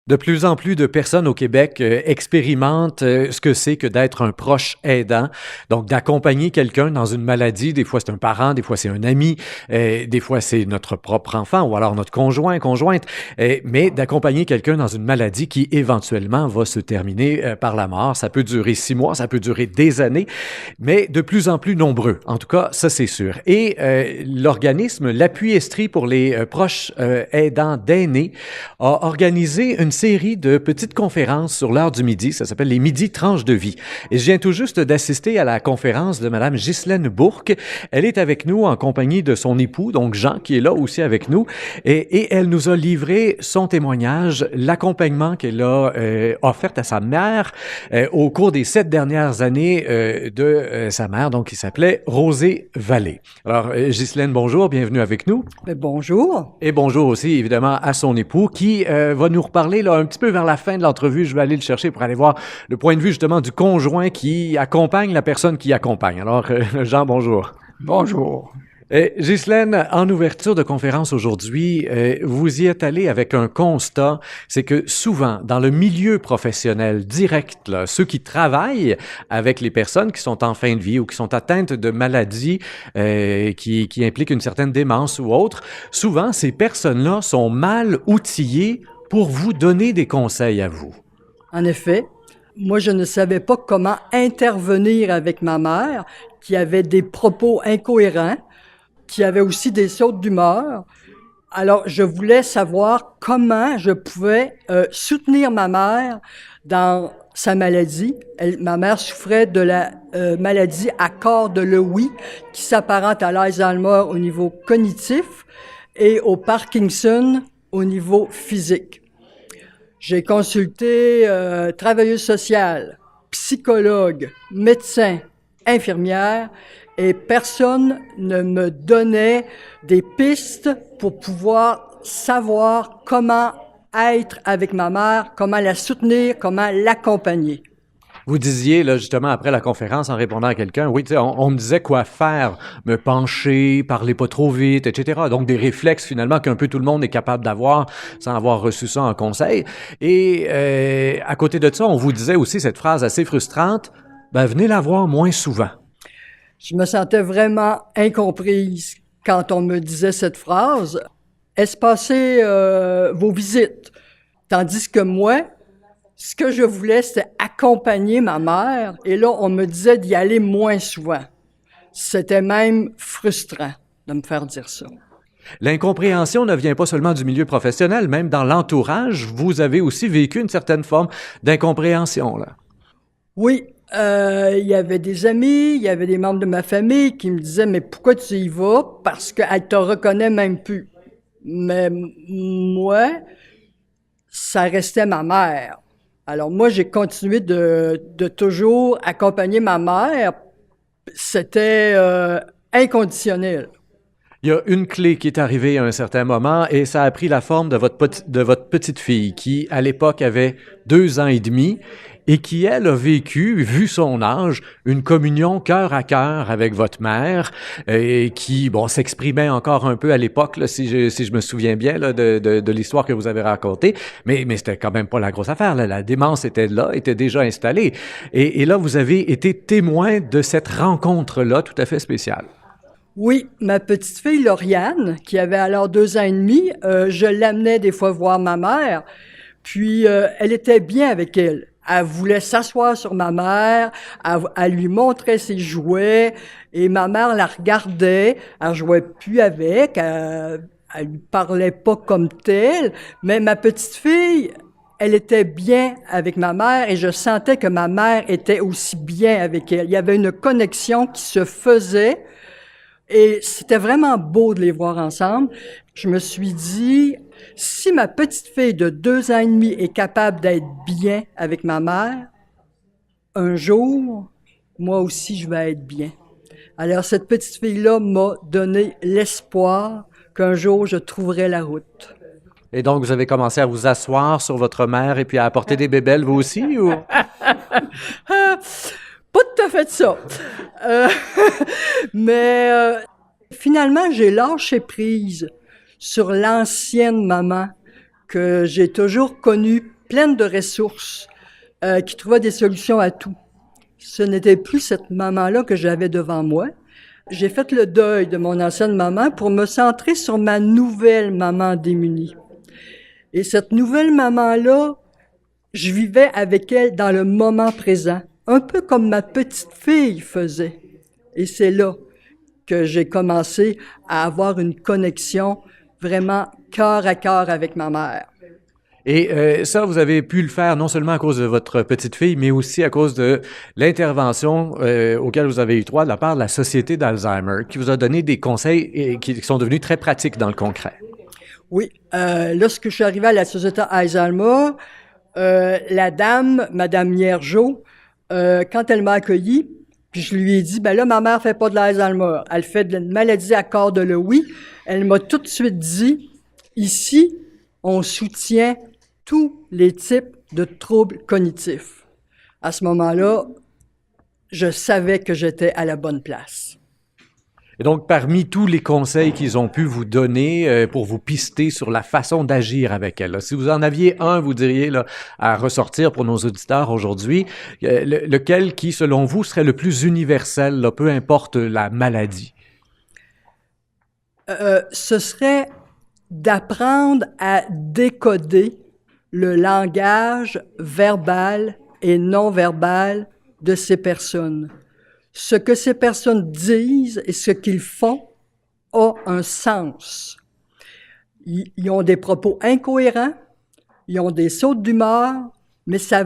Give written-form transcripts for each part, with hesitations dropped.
De plus en plus de personnes au Québec expérimentent ce que c'est que d'être un proche aidant. Donc, d'accompagner quelqu'un dans une maladie. Des fois, c'est un parent, des fois, c'est un ami, des fois, c'est notre propre enfant ou alors notre conjoint, conjointe. Mais d'accompagner quelqu'un dans une maladie qui, éventuellement, va se terminer par la mort. Ça peut durer 6 mois, ça peut durer des années, mais de plus en plus nombreux. En tout cas, ça, c'est sûr. Et l'organisme, l'Appui Estrie pour les proches aidants d'aînés, a organisé une série de petites conférences sur l'heure du midi. Ça s'appelle les Midi Tranches de vie. Et je viens tout juste d'assister à la conférence de Mme Ghislaine Bourque. Elle est avec nous en compagnie de son époux, donc Jean, qui est là aussi avec nous. Et elle nous a livré son témoignage, l'accompagnement qu'elle a offert à sa mère au cours des 7 dernières années de sa mère, donc qui s'appelait Rosée Vallée. Alors, Ghislaine, bonjour, bienvenue avec nous. Mais bonjour. Et bonjour aussi, évidemment, à son époux qui va nous reparler là, un petit peu vers la fin de l'entrevue. Je vais aller le chercher pour aller voir le point de vue justement du conjoint qui accompagne la personne qui accompagne. Alors, Jean, bonjour. Bonjour. Ghislaine, en ouverture de conférence aujourd'hui, vous y êtes allé avec un constat, c'est que souvent, dans le milieu professionnel direct, là, ceux qui travaillent avec les personnes qui sont en fin de vie ou qui sont atteintes de maladies qui impliquent une certaine démence ou autre, souvent, ces personnes-là sont mal outillées pour vous donner des conseils à vous. En effet, moi, je ne savais pas comment intervenir avec ma mère, qui avait des propos incohérents, qui avait aussi des sautes d'humeur. Alors, je voulais savoir comment je pouvais soutenir ma mère dans sa maladie. Ma mère souffrait de la maladie à corps de Lewy, qui s'apparente à l'Alzheimer au niveau cognitif et au Parkinson au niveau physique. J'ai consulté travailleuse sociale, psychologue, médecin, infirmière, et personne ne me donnait des pistes pour pouvoir savoir comment être avec ma mère, comment la soutenir, comment l'accompagner. Vous disiez, là, justement, après la conférence, en répondant à quelqu'un, oui, tu sais, on me disait quoi faire, me pencher, parler pas trop vite, etc. Donc, des réflexes, finalement, qu'un peu tout le monde est capable d'avoir sans avoir reçu ça en conseil. Et à côté de ça, on vous disait aussi cette phrase assez frustrante, ben, venez la voir moins souvent. Je me sentais vraiment incomprise quand on me disait cette phrase. Espacez vos visites. Tandis que moi, ce que je voulais, c'était accompagner ma mère. Et là, on me disait d'y aller moins souvent. C'était même frustrant de me faire dire ça. L'incompréhension ne vient pas seulement du milieu professionnel, même dans l'entourage, vous avez aussi vécu une certaine forme d'incompréhension, là. Oui, il y avait des amis, il y avait des membres de ma famille qui me disaient « Mais pourquoi tu y vas? » Parce qu'elle te reconnaît même plus. Mais moi, ça restait ma mère. Alors moi, j'ai continué de toujours accompagner ma mère. C'était inconditionnel. Il y a une clé qui est arrivée à un certain moment et ça a pris la forme de votre petite fille qui, à l'époque, avait 2 ans et demi et qui, elle, a vécu, vu son âge, une communion cœur à cœur avec votre mère et qui, bon, s'exprimait encore un peu à l'époque, là, si je me souviens bien là, de l'histoire que vous avez racontée, mais c'était quand même pas la grosse affaire. Là. La démence était là, était déjà installée. Et là, vous avez été témoin de cette rencontre-là tout à fait spéciale. Oui, ma petite fille Lauriane, qui avait alors 2 ans et demi, je l'amenais des fois voir ma mère, puis elle était bien avec elle. Elle voulait s'asseoir sur ma mère, elle lui montrait ses jouets, et ma mère la regardait, elle jouait plus avec, elle lui parlait pas comme telle, mais ma petite fille, elle était bien avec ma mère, et je sentais que ma mère était aussi bien avec elle. Il y avait une connexion qui se faisait, et c'était vraiment beau de les voir ensemble. Je me suis dit, si ma petite fille de 2 ans et demi est capable d'être bien avec ma mère, un jour, moi aussi, je vais être bien. Alors, cette petite fille-là m'a donné l'espoir qu'un jour, je trouverai la route. Et donc, vous avez commencé à vous asseoir sur votre mère et puis à apporter des bébelles, vous aussi, ou? Pas tout à fait ça. Mais finalement, j'ai lâché prise sur l'ancienne maman que j'ai toujours connue pleine de ressources, qui trouvait des solutions à tout. Ce n'était plus cette maman-là que j'avais devant moi. J'ai fait le deuil de mon ancienne maman pour me centrer sur ma nouvelle maman démunie. Et cette nouvelle maman-là, je vivais avec elle dans le moment présent, un peu comme ma petite fille faisait. Et c'est là que j'ai commencé à avoir une connexion vraiment cœur à cœur avec ma mère. Et ça, vous avez pu le faire non seulement à cause de votre petite fille, mais aussi à cause de l'intervention auquel vous avez eu droit de la part de la Société d'Alzheimer, qui vous a donné des conseils qui sont devenus très pratiques dans le concret. Oui, lorsque je suis arrivée à la Société Alzheimer, la dame, Madame Hiergeau, quand elle m'a accueillie, puis je lui ai dit, ben là, ma mère fait pas de l'Alzheimer, elle fait de la maladie à corps de Lewy. Elle m'a tout de suite dit, ici, on soutient tous les types de troubles cognitifs. À ce moment-là, je savais que j'étais à la bonne place. Et donc, parmi tous les conseils qu'ils ont pu vous donner pour vous pister sur la façon d'agir avec elle, là, si vous en aviez un, vous diriez, là, à ressortir pour nos auditeurs aujourd'hui, lequel qui, selon vous, serait le plus universel, là, peu importe la maladie? Ce serait d'apprendre à décoder le langage verbal et non verbal de ces personnes. Ce que ces personnes disent et ce qu'ils font a un sens. Ils ont des propos incohérents, ils ont des sautes d'humeur, mais ça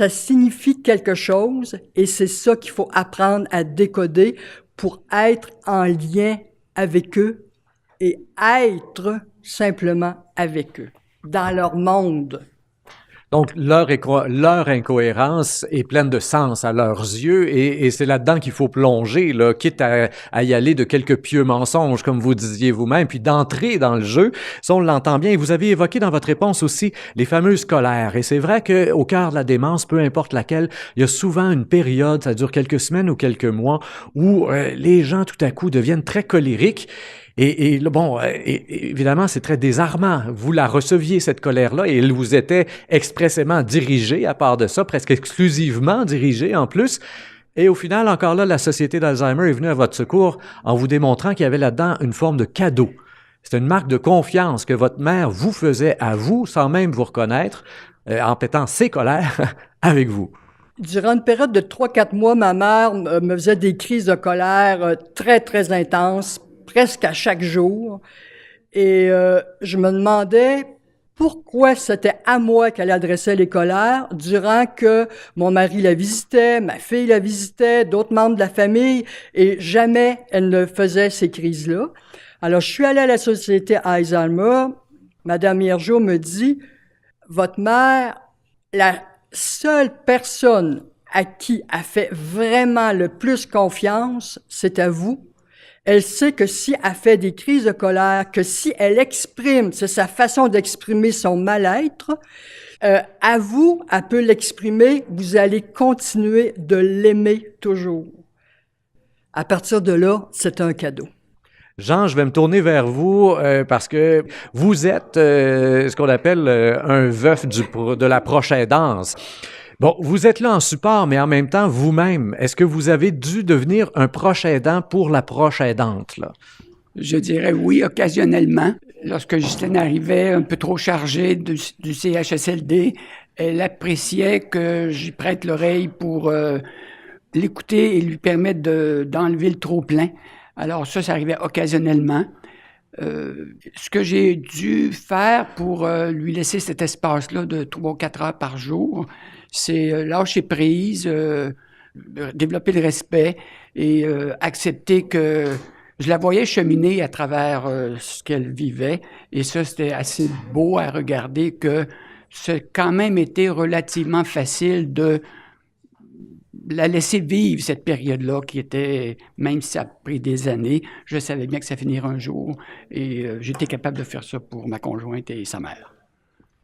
signifie quelque chose et c'est ça qu'il faut apprendre à décoder pour être en lien avec eux et être simplement avec eux, dans leur monde. Donc, leur incohérence est pleine de sens à leurs yeux et c'est là-dedans qu'il faut plonger, là, quitte à y aller de quelques pieux mensonges, comme vous disiez vous-même, puis d'entrer dans le jeu. Ça, on l'entend bien. Et vous avez évoqué dans votre réponse aussi les fameuses colères. Et c'est vrai qu'au cœur de la démence, peu importe laquelle, il y a souvent une période, ça dure quelques semaines ou quelques mois, où les gens, tout à coup, deviennent très colériques. Et bon, évidemment, c'est très désarmant. Vous la receviez, cette colère-là, et elle vous était expressément dirigée, à part de ça, presque exclusivement dirigée en plus. Et au final, encore là, la Société d'Alzheimer est venue à votre secours en vous démontrant qu'il y avait là-dedans une forme de cadeau. C'est une marque de confiance que votre mère vous faisait à vous, sans même vous reconnaître, en pétant ses colères avec vous. Durant une période de 3-4 mois, ma mère me faisait des crises de colère très, très intenses, presque à chaque jour. Et je me demandais pourquoi c'était à moi qu'elle adressait les colères durant que mon mari la visitait, ma fille la visitait, d'autres membres de la famille, et jamais elle ne faisait ces crises-là. Alors, je suis allée à la Société Alzheimer. Madame Hiergeau me dit, votre mère, la seule personne à qui a fait vraiment le plus confiance, c'est à vous. Elle sait que si elle fait des crises de colère, que si elle exprime, c'est sa façon d'exprimer son mal-être, à vous, elle peut l'exprimer, vous allez continuer de l'aimer toujours. À partir de là, c'est un cadeau. Jean, je vais me tourner vers vous parce que vous êtes ce qu'on appelle un veuf de la proche aidance. Bon, vous êtes là en support, mais en même temps, vous-même, est-ce que vous avez dû devenir un proche aidant pour la proche aidante, là? Je dirais oui, occasionnellement. Lorsque Justine arrivait un peu trop chargée du CHSLD, elle appréciait que j'y prête l'oreille pour l'écouter et lui permettre d'enlever le trop-plein. Alors ça arrivait occasionnellement. Ce que j'ai dû faire pour lui laisser cet espace-là de 3-4 heures par jour, c'est lâcher prise, développer le respect et accepter que je la voyais cheminer à travers ce qu'elle vivait. Et ça, c'était assez beau à regarder que c'est quand même été relativement facile de la laisser vivre cette période-là qui était, même si ça a pris des années, je savais bien que ça finirait un jour et j'étais capable de faire ça pour ma conjointe et sa mère.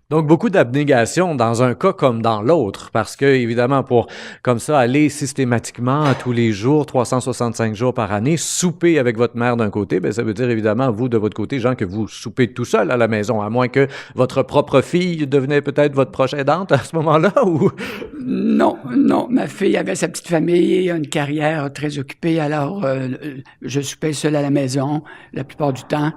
Donc, beaucoup d'abnégation dans un cas comme dans l'autre, parce que, évidemment, pour, comme ça, aller systématiquement tous les jours, 365 jours par année, souper avec votre mère d'un côté, bien, ça veut dire, évidemment, vous, de votre côté, Jean, que vous soupez tout seul à la maison, à moins que votre propre fille devenait peut-être votre proche aidante à ce moment-là, ou... Non, non. Ma fille avait sa petite famille, une carrière très occupée, alors je soupais seul à la maison la plupart du temps.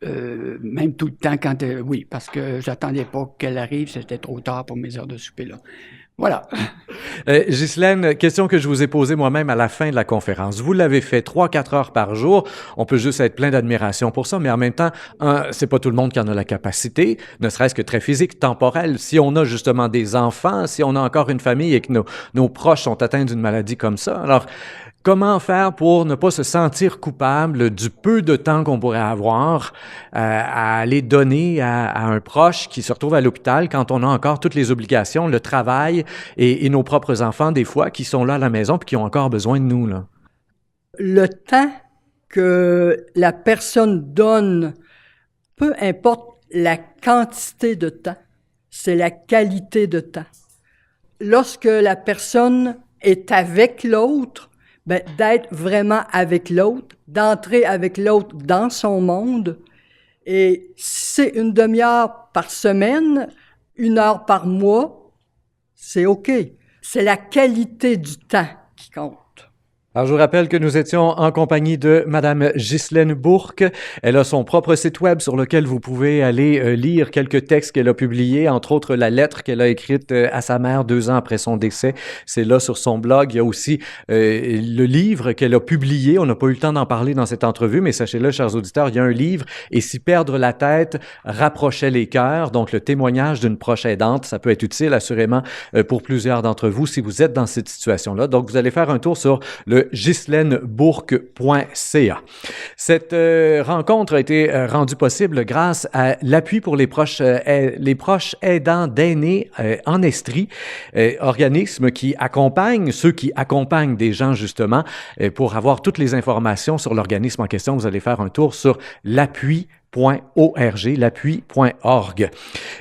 Même tout le temps quand... oui, parce que j'attendais pas qu'elle arrive, c'était trop tard pour mes heures de souper, là. Voilà. Ghislaine, question que je vous ai posée moi-même à la fin de la conférence. Vous l'avez fait 3-4 heures par jour. On peut juste être plein d'admiration pour ça, mais en même temps, c'est pas tout le monde qui en a la capacité, ne serait-ce que très physique, temporelle. Si on a justement des enfants, si on a encore une famille et que nos proches sont atteints d'une maladie comme ça, alors... Comment faire pour ne pas se sentir coupable du peu de temps qu'on pourrait avoir à aller donner à un proche qui se retrouve à l'hôpital quand on a encore toutes les obligations, le travail et nos propres enfants, des fois, qui sont là à la maison et qui ont encore besoin de nous, là? Le temps que la personne donne, peu importe la quantité de temps, c'est la qualité de temps. Lorsque la personne est avec l'autre, ben, d'être vraiment avec l'autre, d'entrer avec l'autre dans son monde. Et si c'est une demi-heure par semaine, 1 heure par mois, c'est OK. C'est la qualité du temps qui compte. Alors, je vous rappelle que nous étions en compagnie de Madame Ghislaine Bourque. Elle a son propre site web sur lequel vous pouvez aller lire quelques textes qu'elle a publiés, entre autres la lettre qu'elle a écrite à sa mère 2 ans après son décès. C'est là sur son blog. Il y a aussi le livre qu'elle a publié. On n'a pas eu le temps d'en parler dans cette entrevue, mais sachez-le, chers auditeurs, il y a un livre, Et si perdre la tête rapprochait les cœurs, donc le témoignage d'une proche aidante. Ça peut être utile, assurément, pour plusieurs d'entre vous si vous êtes dans cette situation-là. Donc, vous allez faire un tour sur le ghislainebourque.ca. Cette rencontre a été rendue possible grâce à l'appui pour les proches aidants d'aînés en Estrie, organisme qui accompagne ceux qui accompagnent des gens justement. Pour avoir toutes les informations sur l'organisme en question, vous allez faire un tour sur l'appui.org.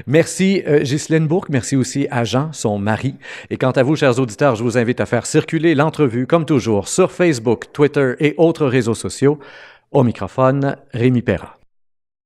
Merci Ghislaine Bourque, merci aussi à Jean, son mari. Et quant à vous, chers auditeurs, je vous invite à faire circuler l'entrevue, comme toujours, sur Facebook, Twitter et autres réseaux sociaux. Au microphone, Rémi Perra.